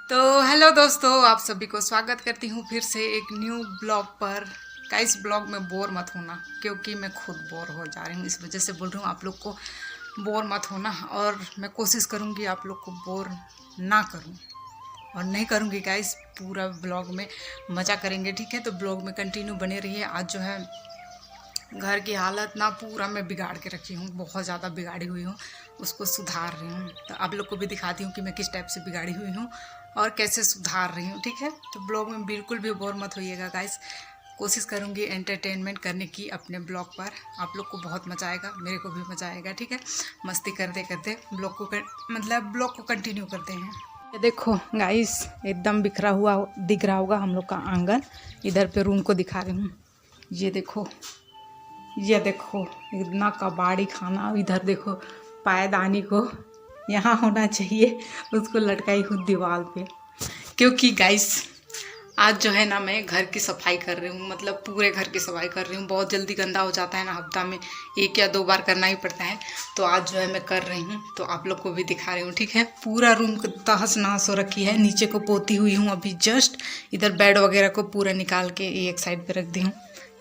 तो हेलो दोस्तों, आप सभी को स्वागत करती हूँ फिर से एक न्यू ब्लॉग पर। इस ब्लॉग में बोर मत होना, क्योंकि मैं खुद बोर हो जा रही हूँ। इस वजह से बोल रही हूँ आप लोग को बोर मत होना, और मैं कोशिश करूँगी आप लोग को बोर ना करूँ, और नहीं करूँगी गाइस। पूरा ब्लॉग में मज़ा करेंगे, ठीक है? तो ब्लॉग में कंटिन्यू बने रहिए। आज जो है घर की हालत ना पूरा मैं बिगाड़ के रखी हूँ, बहुत ज़्यादा बिगाड़ी हुई हूँ, उसको सुधार रही हूँ। तो आप लोग को भी दिखाती हूँ कि मैं किस टाइप से बिगाड़ी हुई हूँ और कैसे सुधार रही हूँ, ठीक है? तो ब्लॉग में बिल्कुल भी बोर मत होइएगा गाइस। कोशिश करूँगी एंटरटेनमेंट करने की अपने ब्लॉग पर। आप लोग को बहुत मज़ा आएगा, मेरे को भी मज़ा आएगा, ठीक है? मस्ती करते करते ब्लॉग को कंटिन्यू करते हैं। ये देखो गाइस, एकदम बिखरा हुआ दिख रहा होगा हम लोग का आंगन। इधर पे रूम को दिखा रही हूँ। ये देखो इतना कबाड़ी खाना। इधर देखो पायदानी को यहाँ होना चाहिए, उसको लटकाई हूँ दीवार पे। क्योंकि गाइस आज जो है ना मैं घर की सफाई कर रही हूँ, मतलब पूरे घर की सफाई कर रही हूँ। बहुत जल्दी गंदा हो जाता है ना, हफ्ता में 1 या 2 बार करना ही पड़ता है। तो आज जो है मैं कर रही हूँ, तो आप लोग को भी दिखा रही हूँ, ठीक है? पूरा रूम तहस नहस हो रखी है, नीचे को पोती हुई हूँ अभी जस्ट। इधर बेड वगैरह को पूरा निकाल के एक साइड पे रख दी हूँ।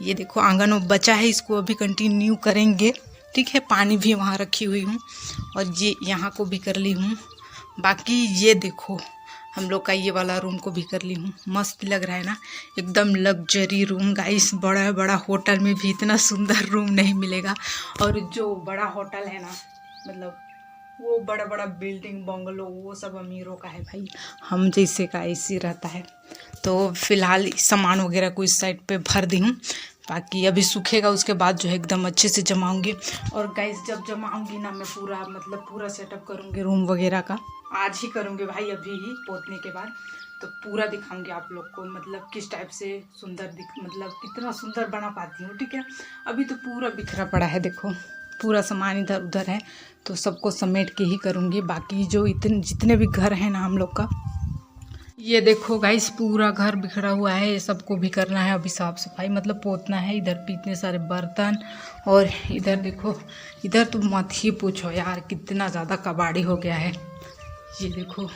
ये देखो आंगन में बचा है, इसको अभी कंटिन्यू करेंगे, ठीक है? पानी भी वहाँ रखी हुई हूँ, और ये यहाँ को भी कर ली हूँ। बाकी ये देखो हम लोग का ये वाला रूम को भी कर ली हूँ। मस्त लग रहा है ना, एकदम लग्जरी रूम गाइस। बड़ा बड़ा होटल में भी इतना सुंदर रूम नहीं मिलेगा। और जो बड़ा होटल है ना, मतलब वो बड़ा बड़ा बिल्डिंग बंगलो वो सब अमीरों का है भाई, हम जैसे का ऐसी रहता है। तो फिलहाल सामान वगैरह को इस साइड पे भर दी हूँ, बाकी अभी सूखेगा उसके बाद जो है एकदम अच्छे से जमाऊंगी। और गाइस जब जमाऊंगी ना मैं पूरा सेटअप करूँगी रूम वगैरह का। आज ही करूँगी भाई, अभी ही पोतने के बाद। तो पूरा दिखाऊंगी आप लोग को, मतलब किस टाइप से मतलब कितना सुंदर बना पाती हूँ, ठीक है? अभी तो पूरा बिखरा पड़ा है, देखो पूरा सामान इधर उधर है, तो सबको समेट के ही करूँगी। बाकी जो जितने भी घर हैं ना हम लोग का, ये देखो गाइस पूरा घर बिखरा हुआ है, ये सबको भी करना है अभी साफ सफाई, मतलब पोतना है। इधर भी इतने सारे बर्तन, और इधर देखो, इधर तो मत ही पूछो यार, कितना ज़्यादा कबाड़ी हो गया है। ये देखो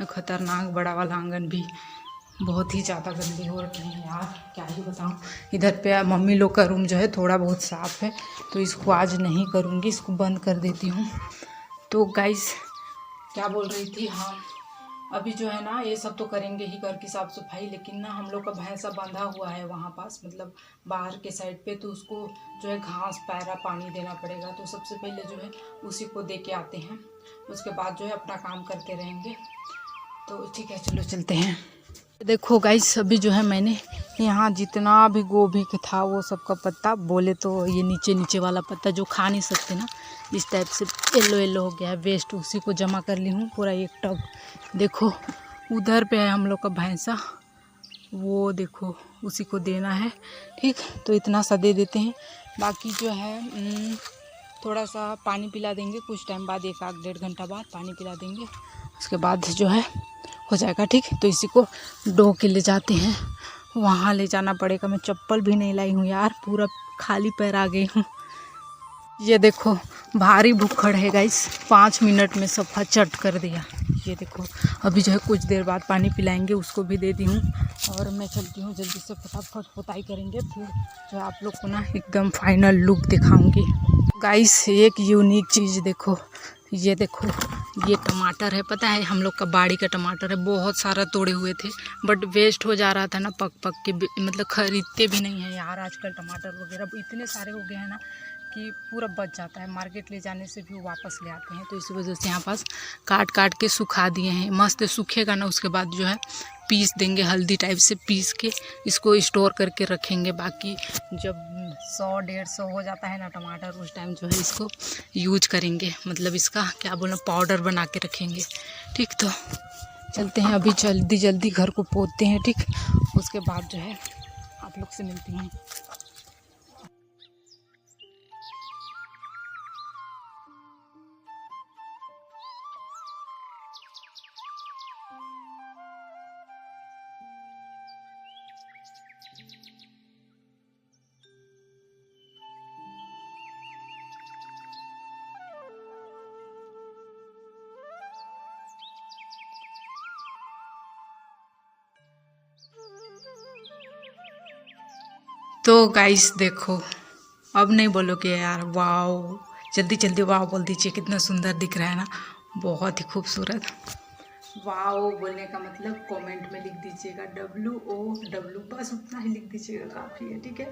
खतरनाक बड़ा वाला आंगन भी बहुत ही ज़्यादा गंदे हो रखे हैं यार, क्या ही बताऊँ। इधर पे मम्मी लोग का रूम जो है थोड़ा बहुत साफ़ है, तो इसको आज नहीं करूँगी, इसको बंद कर देती हूँ। तो गाइस क्या बोल रही थी, हाँ अभी जो है ना ये सब तो करेंगे ही, घर की साफ़ सफाई। लेकिन ना हम लोग का भैंसा बंधा हुआ है वहाँ पास, मतलब बाहर के साइड पे, तो उसको जो है घास पैरा पानी देना पड़ेगा। तो सबसे पहले जो है उसी को दे के आते हैं, उसके बाद जो है अपना काम करते रहेंगे। तो ठीक है, चलो चलते हैं। देखो गाइस अभी जो है मैंने यहाँ जितना भी गोभी के था वो सब का पत्ता, बोले तो ये नीचे नीचे वाला पत्ता जो खा नहीं सकते ना, इस टाइप से येलो येलो हो गया है वेस्ट, उसी को जमा कर ली हूँ पूरा एक टब। देखो उधर पे है हम लोग का भैंसा, वो देखो उसी को देना है, ठीक? तो इतना सा दे देते हैं। बाकी जो है थोड़ा सा पानी पिला देंगे कुछ टाइम बाद, 1-1.5 घंटा बाद पानी पिला देंगे, उसके बाद जो है हो जाएगा, ठीक? तो इसी को डो के ले जाते हैं, वहाँ ले जाना पड़ेगा। मैं चप्पल भी नहीं लाई हूँ यार, पूरा खाली पैर आ गई हूँ। ये देखो भारी भूखड़ है गाइस, 5 मिनट में सफ़ा चट कर दिया। ये देखो अभी जो है कुछ देर बाद पानी पिलाएंगे, उसको भी दे दी हूँ, और मैं चलती हूँ जल्दी से, फटाफट पुताई करेंगे, फिर जो है आप लोग को ना एकदम फाइनल लुक दिखाऊंगी। गाइस एक यूनिक चीज़ देखो, ये देखो ये टमाटर है, पता है हम लोग का बाड़ी का टमाटर है। बहुत सारा तोड़े हुए थे, बट वेस्ट हो जा रहा था ना पक पक के, मतलब खरीदते भी नहीं है यार आजकल टमाटर वगैरह, इतने सारे हो गए हैं ना कि पूरा बच जाता है। मार्केट ले जाने से भी वापस ले आते हैं, तो इसी वजह से यहाँ पास काट काट के सुखा दिए हैं। मस्त सूखेगा ना, उसके बाद जो है पीस देंगे, हल्दी टाइप से पीस के इसको स्टोर करके रखेंगे। बाकी जब 100-150 हो जाता है ना टमाटर, उस टाइम जो है इसको यूज करेंगे, मतलब इसका क्या बोलना, पाउडर बना के रखेंगे, ठीक? तो चलते हैं अभी, जल्दी जल्दी घर को पोतते हैं, ठीक? उसके बाद जो है आप लोग से मिलती हैं। तो गाइस देखो, अब नहीं बोलोगे यार वाओ, जल्दी जल्दी वाओ बोल दीजिए, कितना सुंदर दिख रहा है ना, बहुत ही खूबसूरत। वाओ बोलने का मतलब कमेंट में लिख दीजिएगा WOW, बस उतना ही लिख दीजिएगा, काफ़ी है, ठीक है।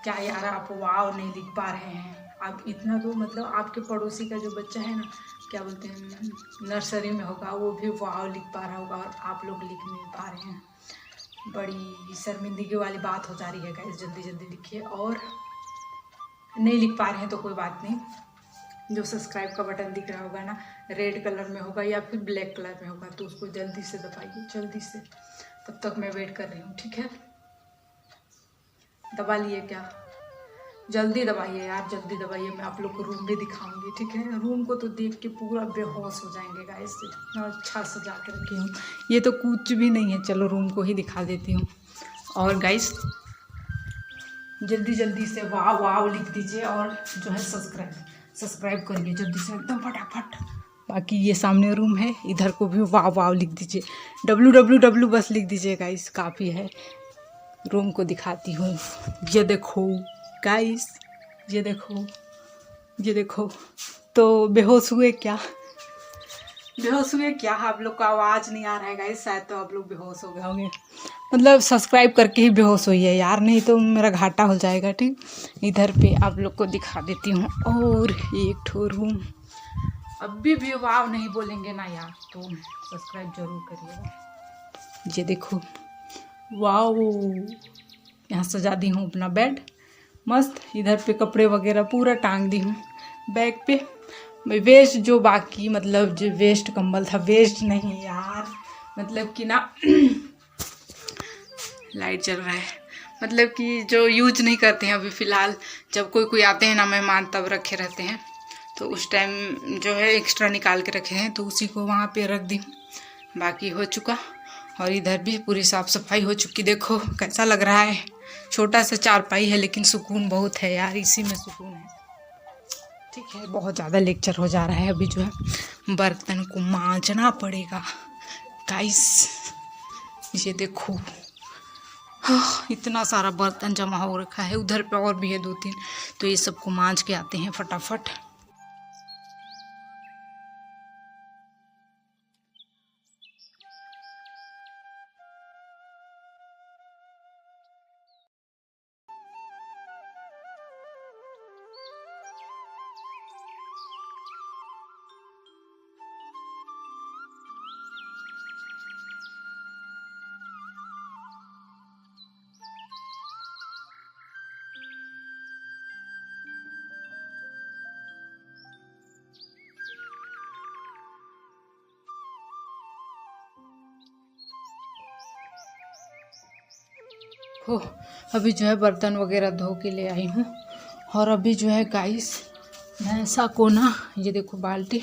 क्या यार आप वाओ नहीं लिख पा रहे हैं, आप इतना तो मतलब आपके पड़ोसी का जो बच्चा है ना, क्या बोलते हैं, नर्सरी में होगा, वो भी वाओ लिख पा रहा होगा और आप लोग लिख नहीं पा रहे हैं। बड़ी शर्मिंदगी वाली बात हो जा रही है गाइस, जल्दी जल्दी लिखिए। और नहीं लिख पा रहे हैं तो कोई बात नहीं, जो सब्सक्राइब का बटन दिख रहा होगा ना, रेड कलर में होगा या फिर ब्लैक कलर में होगा, तो उसको जल्दी से दबाइए, जल्दी से। तब तक मैं वेट कर रही हूँ, ठीक है। दबा लिए क्या? जल्दी दबाइए यार, जल्दी दबाइए, मैं आप लोग को रूम भी दिखाऊंगी, ठीक है। रूम को तो देख के पूरा बेहोश हो जाएंगे गाइस, इतना अच्छा सजा के रखी हूँ। ये तो कुछ भी नहीं है, चलो रूम को ही दिखा देती हूँ। और गाइस जल्दी जल्दी से वाह वाह लिख दीजिए, और जो है सब्सक्राइब करिए जल्दी से, एकदम फटाफट। बाकी ये सामने रूम है, इधर को भी वाह वाह लिख दीजिए, WWW बस लिख दीजिए गाइस, काफ़ी है। रूम को दिखाती हूँ, ये देखो गाइस, ये देखो, ये देखो। तो बेहोश हुए क्या? बेहोश हुए क्या? आप लोग को आवाज़ नहीं आ रहा है गाइस, शायद तो आप लोग बेहोश हो गए होंगे, मतलब सब्सक्राइब करके ही बेहोश हुई है यार, नहीं तो मेरा घाटा हो जाएगा, ठीक। इधर पे आप लोग को दिखा देती हूँ, और एक ठो रूम। अभी भी वाव नहीं बोलेंगे ना यार, तो सब्सक्राइब जरूर करिएगा। ये देखो वाव, यहाँ सजा दी हूँ अपना बेड मस्त, इधर पे कपड़े वगैरह पूरा टांग दी हूँ बैग पे। वेस्ट जो बाकी मतलब जो वेस्ट कंबल था, वेस्ट नहीं यार, मतलब कि ना लाइट जल रहा है, मतलब कि जो यूज नहीं करते हैं अभी फ़िलहाल, जब कोई कोई आते हैं ना मेहमान तब रखे रहते हैं, तो उस टाइम जो है एक्स्ट्रा निकाल के रखे हैं, तो उसी को वहाँ पे रख दी। बाकी हो चुका, और इधर भी पूरी साफ़ सफाई हो चुकी। देखो कैसा लग रहा है, छोटा सा चारपाई है लेकिन सुकून बहुत है यार, इसी में सुकून है, ठीक है। बहुत ज़्यादा लेक्चर हो जा रहा है, अभी जो है बर्तन को मांजना पड़ेगा गाइस। ये देखो हाँ, इतना सारा बर्तन जमा हो रखा है, उधर पे और भी है 2-3, तो ये सबको मांज के आते हैं फटाफट। हो अभी जो है बर्तन वगैरह धो के ले आई हूँ, और अभी जो है गाइस भैंसा को ना, ये देखो बाल्टी,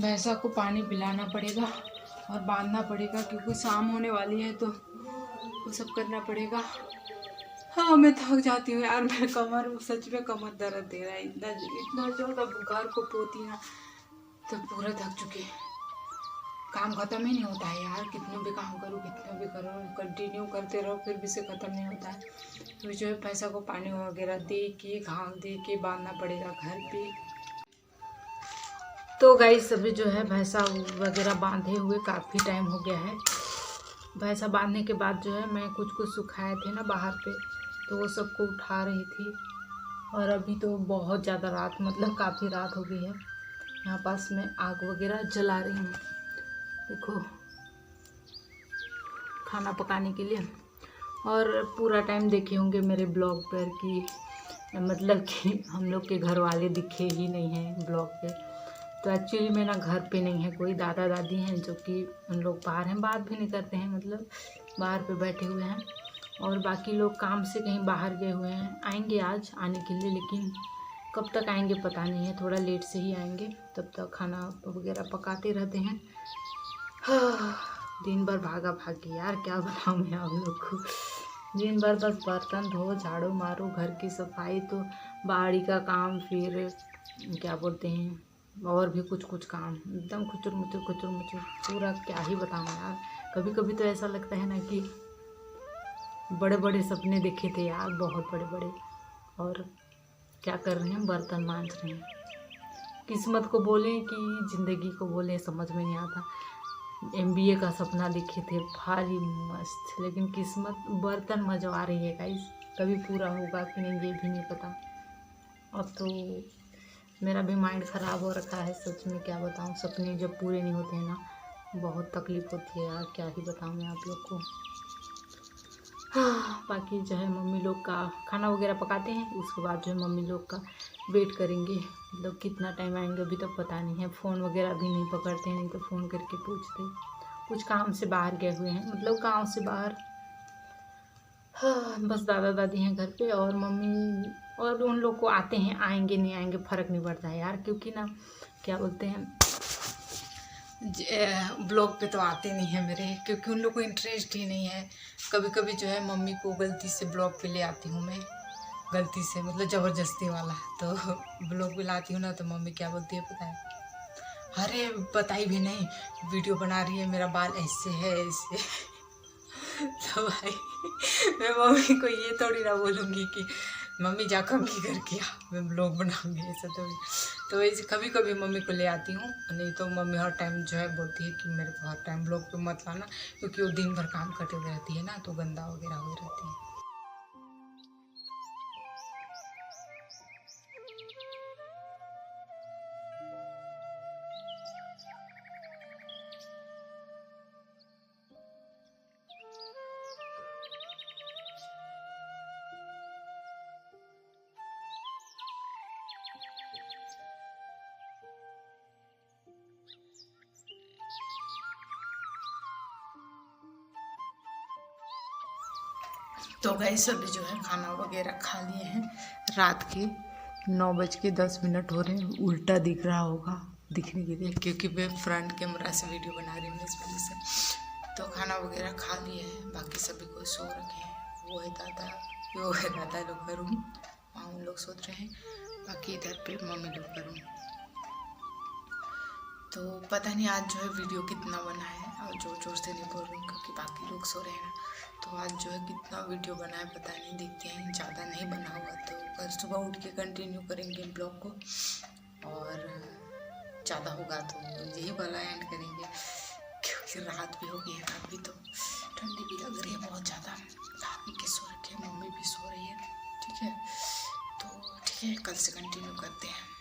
भैंसा को पानी पिलाना पड़ेगा और बांधना पड़ेगा, क्योंकि शाम होने वाली है, तो वो सब करना पड़ेगा। हाँ मैं थक जाती हूँ यार, मैं कमर, सच में कमर दर्द दे रहा है, इतना इतना जो बुखार को पोती ना, तो पूरा थक चुकी। काम ख़त्म ही नहीं होता है यार, कितने भी काम करो, कितने भी करो, कंटिन्यू करते रहो, फिर भी से ख़त्म नहीं होता है। तो जो है पैसा को पानी वगैरह दे के, घाम दे के बांधना पड़ेगा घर पे। तो गाइस अभी जो है भैंसा वगैरह बांधे हुए काफ़ी टाइम हो गया है। भैंसा बांधने के बाद जो है मैं कुछ सुखाए थे ना बाहर पे, तो वो सबको उठा रही थी। और अभी तो बहुत ज़्यादा रात, मतलब काफ़ी रात हो गई है, यहाँ पास में आग वगैरह जला रही हूँ, देखो खाना पकाने के लिए। और पूरा टाइम देखे होंगे मेरे ब्लॉग पर कि मतलब कि हम लोग के घर वाले दिखे ही नहीं हैं ब्लॉग पे। तो एक्चुअली में ना घर पे नहीं है कोई, दादा दादी हैं जो कि उन लोग बाहर हैं, बात भी नहीं करते हैं, मतलब बाहर पे बैठे हुए हैं, और बाकी लोग काम से कहीं बाहर गए हुए हैं, आएंगे आज आने के लिए, लेकिन कब तक आएंगे पता नहीं है, थोड़ा लेट से ही आएंगे, तब तक खाना वगैरह पकाते रहते हैं। हाँ, दिन भर भागा भागी यार, क्या बताऊँ मैं आप लोग को, दिन भर बस बर्तन धो, झाड़ू मारो, घर की सफाई, तो बाड़ी का काम, फिर क्या बोलते हैं और भी कुछ काम, एकदम खुचुर मुचुर पूरा, क्या ही बताऊँ यार। कभी कभी तो ऐसा लगता है ना कि बड़े बड़े सपने देखे थे यार, बहुत बड़े बड़े। और क्या कर रहे हैं, बर्तन मांज रहे हैं। किस्मत को बोलें कि ज़िंदगी को बोलें, समझ में नहीं आता। MBA का सपना देखे थे भारी मस्त, लेकिन किस्मत बर्तन मजवा रही है गाइस। कभी पूरा होगा कि नहीं ये भी नहीं पता। अब तो मेरा भी माइंड ख़राब हो रखा है, सच में क्या बताऊँ। सपने जब पूरे नहीं होते हैं ना, बहुत तकलीफ़ होती है यार, क्या ही बताऊँ मैं आप लोग को। हाँ, बाकी जो है मम्मी लोग का खाना वगैरह पकाते हैं, उसके बाद जो है मम्मी लोग का वेट करेंगे। मतलब कितना टाइम आएंगे अभी तक पता नहीं है। फ़ोन वगैरह भी नहीं पकड़ते हैं, नहीं तो फ़ोन करके पूछते। कुछ काम से बाहर गए हुए हैं, मतलब गांव से बाहर। हाँ, बस दादा दादी हैं घर पे, और मम्मी और उन लोग को आते हैं, आएंगे नहीं आएंगे फ़र्क नहीं पड़ता है यार, क्योंकि ना क्या बोलते हैं, ब्लॉग पे तो आते नहीं हैं मेरे, क्योंकि उन लोग को इंटरेस्ट ही नहीं है। कभी कभी जो है मम्मी को गलती से ब्लॉग पे ले आती हूँ मैं, गलती से मतलब ज़बरदस्ती वाला। तो ब्लॉग पे लाती हूँ ना, तो मम्मी क्या बोलती है पता है, अरे बताई भी नहीं, वीडियो बना रही है, मेरा बाल ऐसे है ऐसे। तो भाई मैं मम्मी को ये थोड़ी ना बोलूँगी कि मम्मी जा कमी करके आ, मैं ब्लॉग बनाऊँगी, ऐसा थोड़ी। तो ऐसे कभी कभी मम्मी को ले आती हूँ, नहीं तो मम्मी हर टाइम जो है बोलती है कि मेरे को हर टाइम ब्लॉग पे मत लाना, क्योंकि वो दिन भर काम करते हुए रहती है ना, तो गंदा वगैरह हुई रहती है। तो गाइस अभी जो है खाना वगैरह खा लिए हैं। रात के 9:10 हो रहे हैं। उल्टा दिख रहा होगा, दिखने के लिए, क्योंकि मैं फ्रंट कैमरा से वीडियो बना रही हूँ इस वजह से। तो खाना वगैरह खा लिए हैं, बाकी सभी को सो रखे हैं। वो है दादा लोग का रूम, वहाँ उन लोग सोच रहे हैं। बाकी इधर पे मम्मी लोग का रूम। तो पता नहीं आज जो है वीडियो कितना बना है, और जोर जोर से नहीं बोल रही हूँ क्योंकि बाकी लोग सो रहे हैं ना। तो आज जो है कितना वीडियो बना है पता नहीं, देखते हैं। ज़्यादा नहीं बना होगा तो कल सुबह उठ के कंटिन्यू करेंगे ब्लॉग को, और ज़्यादा होगा तो यही वाला एंड करेंगे, क्योंकि रात भी हो गई है। रात भी तो ठंडी भी लग रही है बहुत ज़्यादा। दादी के सो रखे, मम्मी भी सो रही है, ठीक है। तो ठीक है, कल से कंटिन्यू करते हैं।